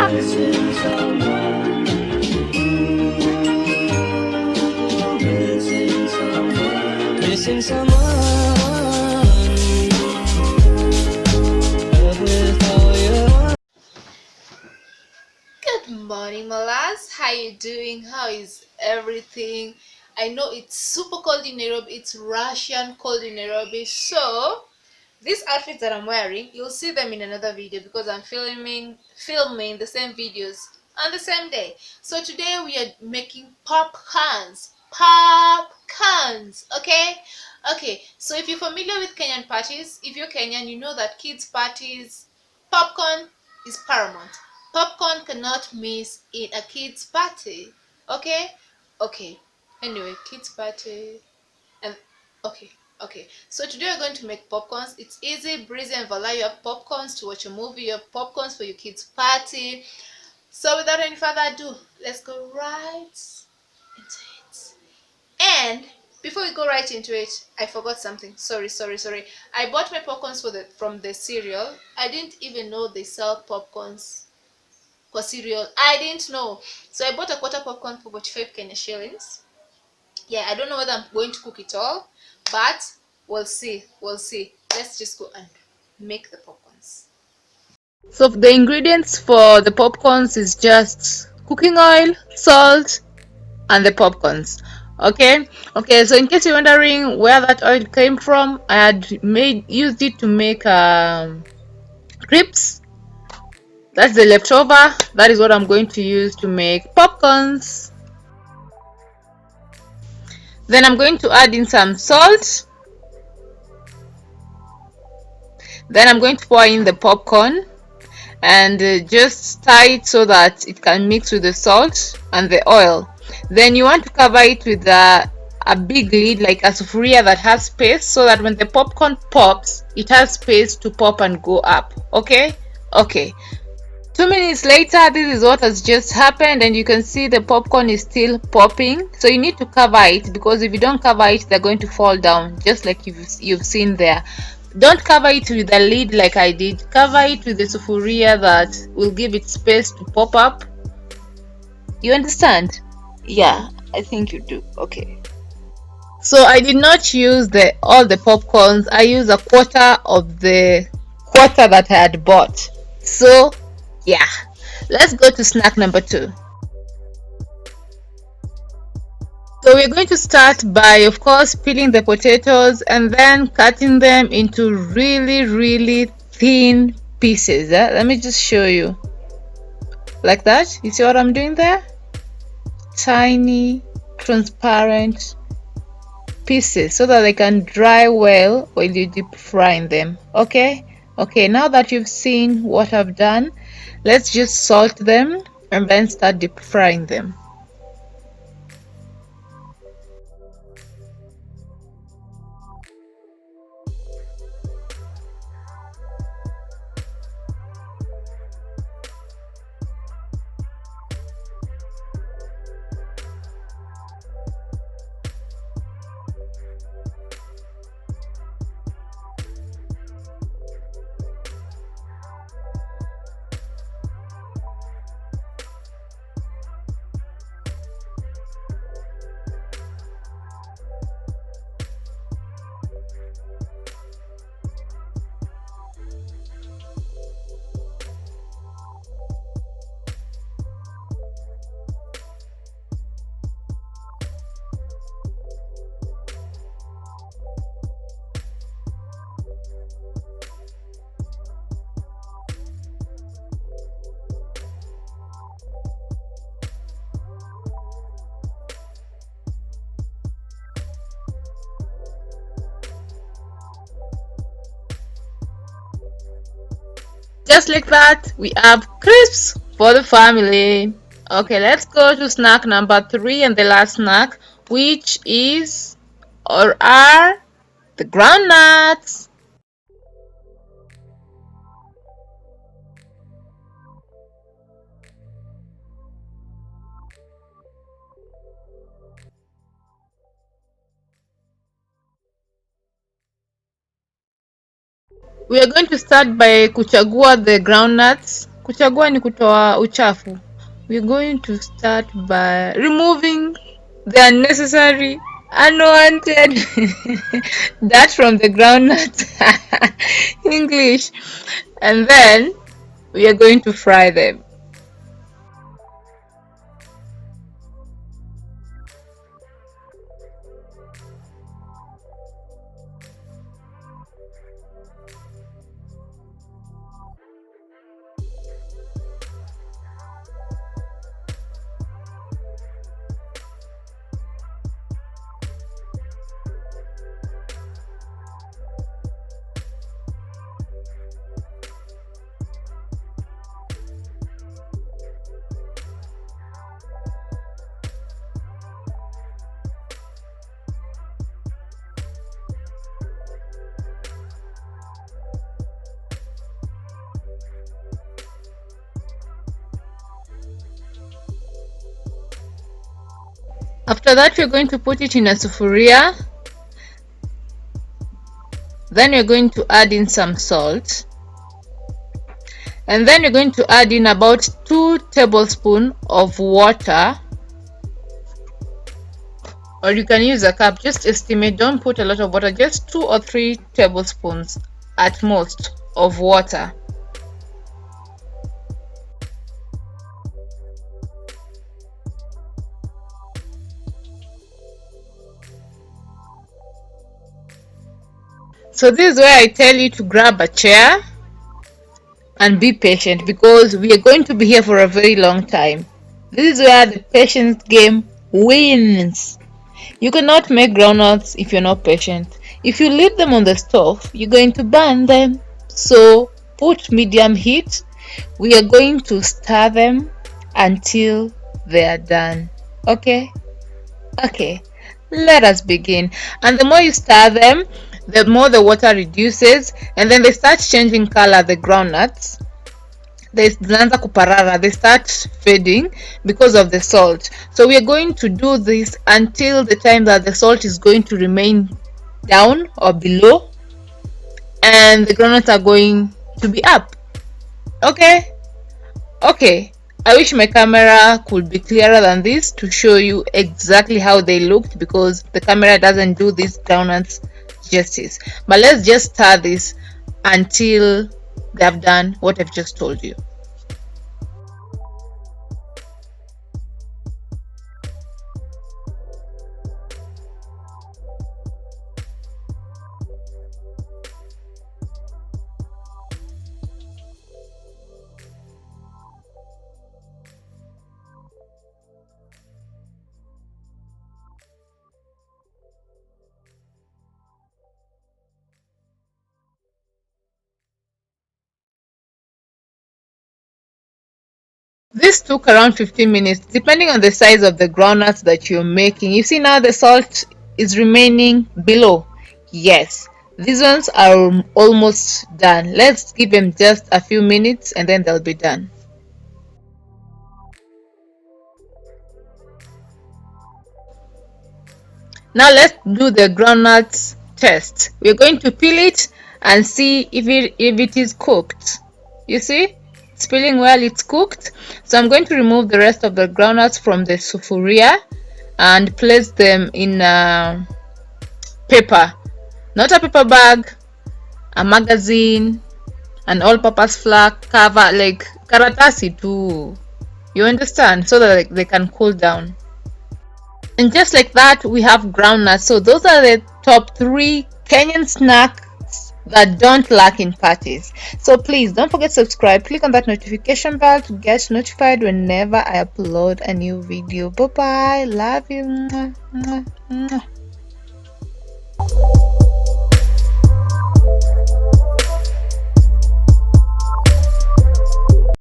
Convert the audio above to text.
Missing someone with all your. Good morning, Malas. How you doing? How is everything? I know it's super cold in Nairobi. It's Russian cold in Nairobi. So these outfits that I'm wearing, you'll see them in another video because I'm filming the same videos on the same day. So today we are making popcorns. Popcorns, okay? Okay, so if you're familiar with Kenyan parties, if you're Kenyan, you know that kids parties, popcorn is paramount. Popcorn cannot miss in a kids party, okay? Okay, anyway, kids party and okay, so today we're going to make popcorns. It's easy, breezy, and voila, you have popcorns to watch a movie, you have popcorns for your kids party. So without any further ado, let's go right into it. And before we go right into it, I forgot something. Sorry. I bought my popcorns from the cereal. I didn't even know they sell popcorns for cereal. I didn't know. So I bought a quarter popcorn for 45 Kenya shillings. Yeah, I don't know whether I'm going to cook it all, but we'll see. Let's just go and make the popcorns. So the ingredients for the popcorns is just cooking oil, salt, and the popcorns. Okay, so in case you're wondering where that oil came from, I had used it to make crepes. That's the leftover. That is what I'm going to use to make popcorns. Then I'm going to add in some salt. Then I'm going to pour in the popcorn and just stir it so that it can mix with the salt and the oil. Then you want to cover it with a big lid, like a sufuria that has space, so that when the popcorn pops, it has space to pop and go up. Okay. 2 minutes later, this is what has just happened, and you can see the popcorn is still popping. So you need to cover it, because if you don't cover it, they're going to fall down, just like you've seen there. Don't cover it with a lid like I did. Cover it with the sufuria that will give it space to pop up. You understand? Yeah, I think you do. Okay. So I did not use all the popcorns. I used a quarter of the quarter that I had bought. So yeah, let's go to snack number 2. So we're going to start by, of course, peeling the potatoes and then cutting them into really thin pieces. Let me just show you. Like that. You see what I'm doing there? Tiny, transparent pieces so that they can dry well while you deep frying them. Okay, now that you've seen what I've done, let's just salt them and then start deep frying them. Just like that, we have crisps for the family. Okay, let's go to snack number 3 and the last snack, which is or are the groundnuts. We are going to start by kuchagua the groundnuts. Kuchagua ni kutoa uchafu. We're going to start by removing the unnecessary, unwanted dirt from the groundnut. English. And then we are going to fry them. After that, we're going to put it in a sufuria. Then we're going to add in some salt. And then you're going to add in about 2 tablespoons of water. Or you can use a cup, just estimate, don't put a lot of water, just 2 or 3 tablespoons at most of water. So this is where I tell you to grab a chair and be patient, because we are going to be here for a very long time. This is where the patience game wins. You cannot make groundnuts if you're not patient. If you leave them on the stove, you're going to burn them. So put medium heat. We are going to stir them until they are done. Okay, let us begin. And the more you stir them, the more the water reduces, and then they start changing color. The groundnuts, they start fading because of the salt. So we are going to do this until the time that the salt is going to remain down or below, and the groundnuts are going to be up. Okay, I wish my camera could be clearer than this to show you exactly how they looked, because the camera doesn't do these groundnuts justice. But let's just stir this until they've done what I've just told you. This took around 15 minutes, depending on the size of the groundnuts that you're making. You see now the salt is remaining below. Yes, these ones are almost done. Let's give them just a few minutes and then they'll be done. Now let's do the groundnuts test. We're going to peel it and see if it is cooked. You see? It's peeling well, it's cooked. So I'm going to remove the rest of the groundnuts from the sufuria and place them in a paper, not a paper bag, a magazine, an all-purpose flour cover, like karatasi too. You understand? So that they can cool down. And just like that, we have groundnuts. So those are the top 3 Kenyan snacks that don't lack in parties. So please don't forget to subscribe, click on that notification bell to get notified whenever I upload a new video. Bye bye, love you. Mwah, mwah, mwah.